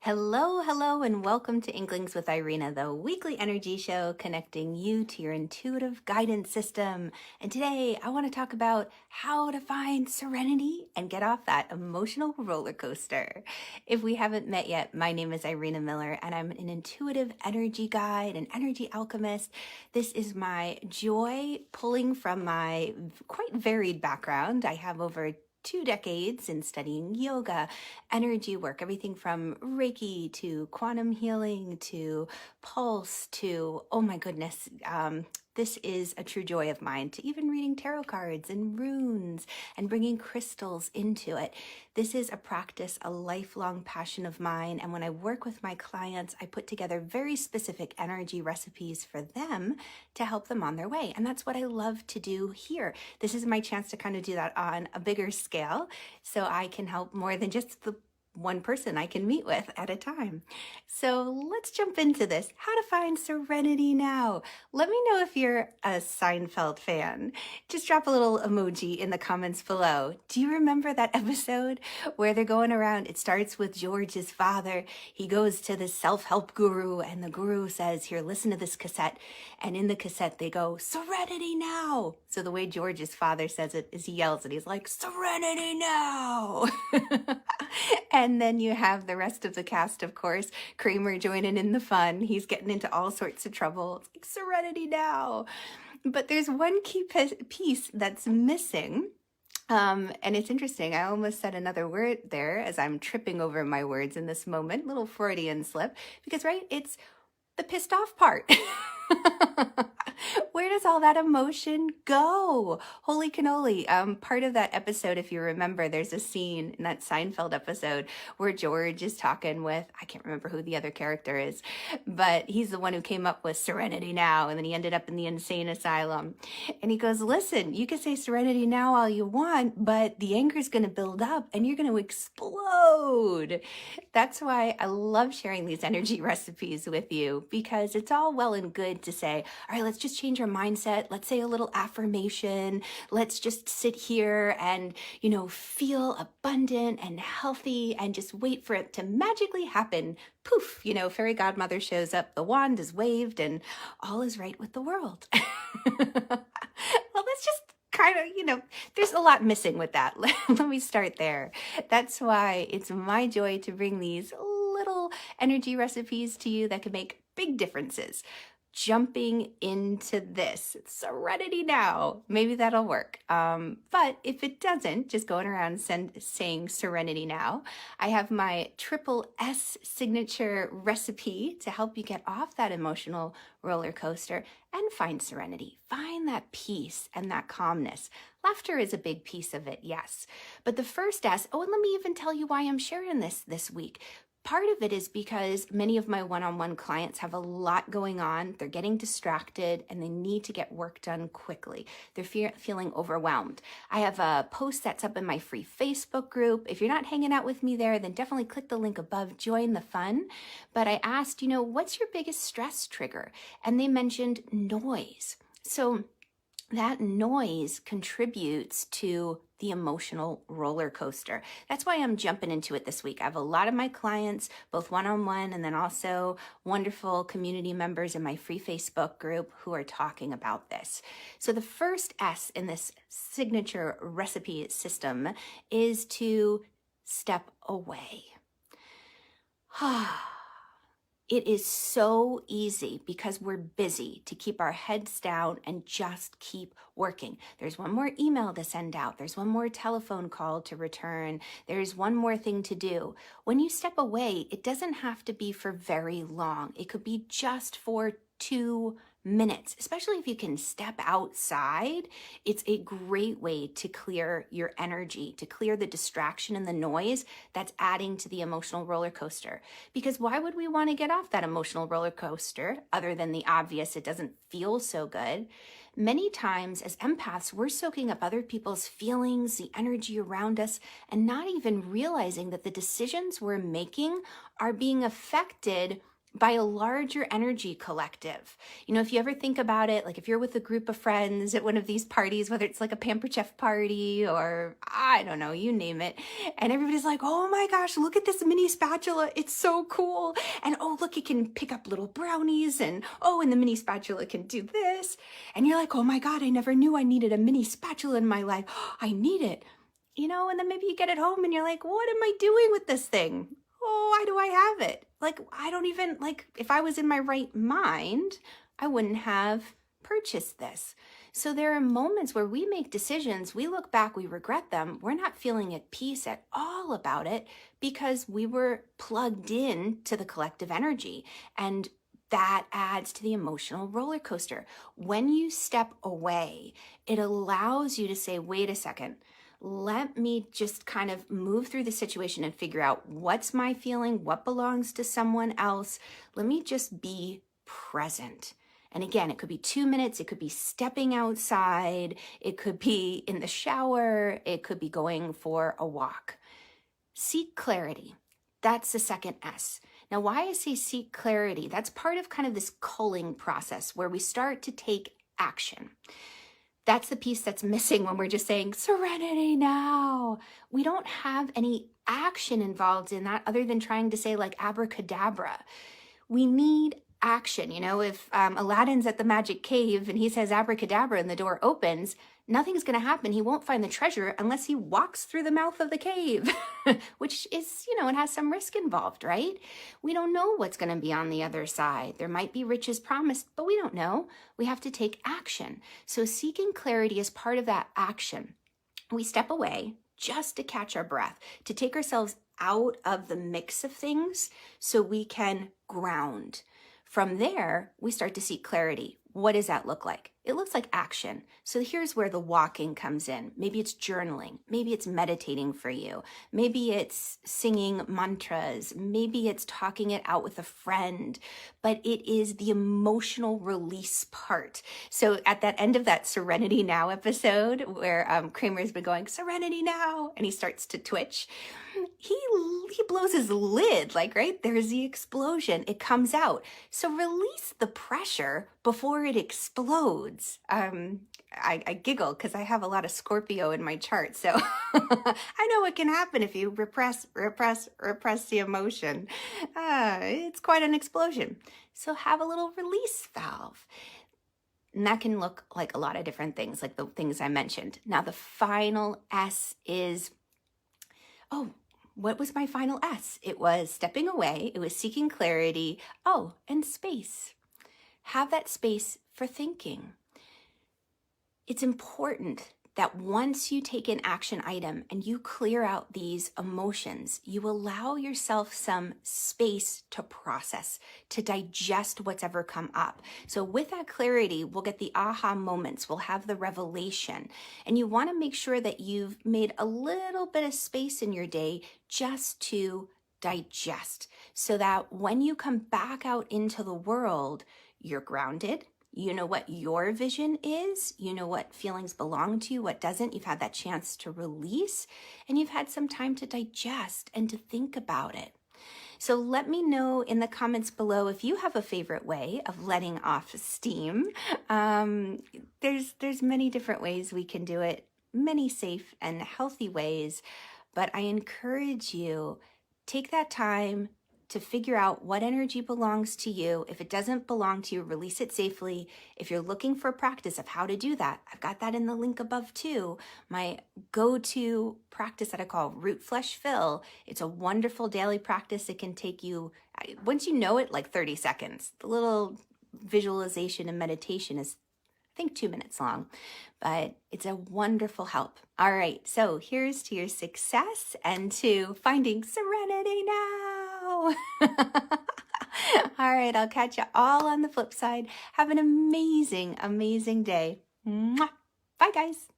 Hello, hello, and welcome to Inklings with Irena, the weekly energy show connecting you to your intuitive guidance system. And today I want to talk about how to find serenity and get off that emotional roller coaster. If we haven't met yet, my name is Irena Miller, and I'm an intuitive energy guide, an energy alchemist. This is my joy pulling from my quite varied background. I have over 2 decades in studying yoga, energy work, everything from Reiki to quantum healing to pulse to, oh my goodness, this is a true joy of mine, to even reading tarot cards and runes and bringing crystals into it. This is a practice, a lifelong passion of mine. And when I work with my clients, I put together very specific energy recipes for them to help them on their way. And that's what I love to do here. This is my chance to kind of do that on a bigger scale, so I can help more than just the one person I can meet with at a time. So let's jump into this. How to find serenity now. Let me know if you're a Seinfeld fan. Just drop a little emoji in the comments below. Do you remember that episode where they're going around? It starts with George's father. He goes to the self-help guru, and the guru says, here, listen to this cassette. And in the cassette, they go, serenity now. So the way George's father says it is he yells and he's like, serenity now. And then you have the rest of the cast, of course, Kramer joining in the fun. He's getting into all sorts of trouble. It's like, serenity now. But there's one key piece that's missing. And it's interesting. I almost said another word there as I'm tripping over my words in this moment. Little Freudian slip. Because, right, it's the pissed off part. Where does all that emotion go? Holy cannoli. Part of that episode, if you remember, there's a scene in that Seinfeld episode where George is talking with, I can't remember who the other character is, but he's the one who came up with serenity now, and then he ended up in the insane asylum. And he goes, listen, you can say serenity now all you want, but the anger is going to build up and you're going to explode. That's why I love sharing these energy recipes with you, because it's all well and good to say, all right, let's just change our mindset. Let's say a little affirmation. Let's just sit here and, feel abundant and healthy and just wait for it to magically happen. Poof, fairy godmother shows up, the wand is waved, and all is right with the world. Well, let's just kind of, there's a lot missing with that. Let me start there. That's why it's my joy to bring these little energy recipes to you that can make big differences. Jumping into this, serenity now, maybe that'll work. But if it doesn't, just going around saying serenity now, I have my triple S signature recipe to help you get off that emotional roller coaster and find serenity. Find that peace and that calmness. Laughter is a big piece of it, yes. But the first S, and let me even tell you why I'm sharing this week. Part of it is because many of my one-on-one clients have a lot going on. They're getting distracted and they need to get work done quickly. They're feeling overwhelmed. I have a post that's up in my free Facebook group. If you're not hanging out with me there, then definitely click the link above, join the fun. But I asked, what's your biggest stress trigger? And they mentioned noise. So that noise contributes to the emotional roller coaster. That's why I'm jumping into it this week. I have a lot of my clients, both one-on-one and then also wonderful community members in my free Facebook group who are talking about this. So the first S in this signature recipe system is to step away. It is so easy because we're busy to keep our heads down and just keep working. There's one more email to send out. There's one more telephone call to return. There's one more thing to do. When you step away, it doesn't have to be for very long. It could be just for 2 minutes, especially if you can step outside. It's a great way to clear your energy, to clear the distraction and the noise that's adding to the emotional roller coaster. Because why would we want to get off that emotional roller coaster other than the obvious, it doesn't feel so good? Many times as empaths, we're soaking up other people's feelings, the energy around us, and not even realizing that the decisions we're making are being affected by a larger energy collective. You know, if you ever think about it, like if you're with a group of friends at one of these parties, whether it's like a Pamper Chef party or I don't know, you name it, and everybody's like, oh my gosh, look at this mini spatula. It's so cool. And oh, look, it can pick up little brownies. And oh, and the mini spatula can do this. And you're like, oh my God, I never knew I needed a mini spatula in my life. I need it. You know, and then maybe you get it home and you're like, what am I doing with this thing? Oh, why do I have it? Like, I don't even, like, if I was in my right mind, I wouldn't have purchased this. So there are moments where we make decisions, we look back, we regret them. We're not feeling at peace at all about it because we were plugged in to the collective energy. And that adds to the emotional roller coaster. When you step away, it allows you to say, wait a second, let me just kind of move through the situation and figure out what's my feeling, what belongs to someone else. Let me just be present. And again, it could be 2 minutes, it could be stepping outside, it could be in the shower, it could be going for a walk. Seek clarity. That's the second S. Now, why I say seek clarity, that's part of kind of this culling process where we start to take action. That's the piece that's missing when we're just saying, serenity now. We don't have any action involved in that other than trying to say like abracadabra. We need action. You know, if Aladdin's at the magic cave and he says abracadabra and the door opens, nothing's going to happen. He won't find the treasure unless he walks through the mouth of the cave, which is, you know, it has some risk involved, right? We don't know what's going to be on the other side. There might be riches promised, but we don't know. We have to take action. So seeking clarity is part of that action. We step away just to catch our breath, to take ourselves out of the mix of things so we can ground. From there, we start to seek clarity. What does that look like? It looks like action. So here's where the walking comes in. Maybe it's journaling. Maybe it's meditating for you. Maybe it's singing mantras. Maybe it's talking it out with a friend. But it is the emotional release part. So at that end of that Serenity Now episode where Kramer's been going, Serenity Now, and he starts to twitch, he blows his lid, like, right? There's the explosion. It comes out. So release the pressure before it explodes. I giggle because I have a lot of Scorpio in my chart. So I know what can happen if you repress the emotion. It's quite an explosion. So have a little release valve. And that can look like a lot of different things, like the things I mentioned. Now, the final S is, what was my final S? It was stepping away. It was seeking clarity. Oh, and space. Have that space for thinking. It's important that once you take an action item and you clear out these emotions, you allow yourself some space to process, to digest what's ever come up. So with that clarity, we'll get the aha moments, we'll have the revelation. And you want to make sure that you've made a little bit of space in your day just to digest, so that when you come back out into the world, you're grounded. You know what your vision is. You know what feelings belong to you, what doesn't. You've had that chance to release, and you've had some time to digest and to think about it. So let me know in the comments below if you have a favorite way of letting off steam. There's many different ways we can do it, many safe and healthy ways, but I encourage you, take that time to figure out what energy belongs to you. If it doesn't belong to you, release it safely. If you're looking for practice of how to do that, I've got that in the link above too. My go-to practice that I call Root Flesh Fill. It's a wonderful daily practice. It can take you, once you know it, like 30 seconds. The little visualization and meditation is, I think, 2 minutes long, but it's a wonderful help. All right, so here's to your success and to finding serenity now. All right, I'll catch you all on the flip side. Have an amazing, amazing day. Mwah. Bye, guys.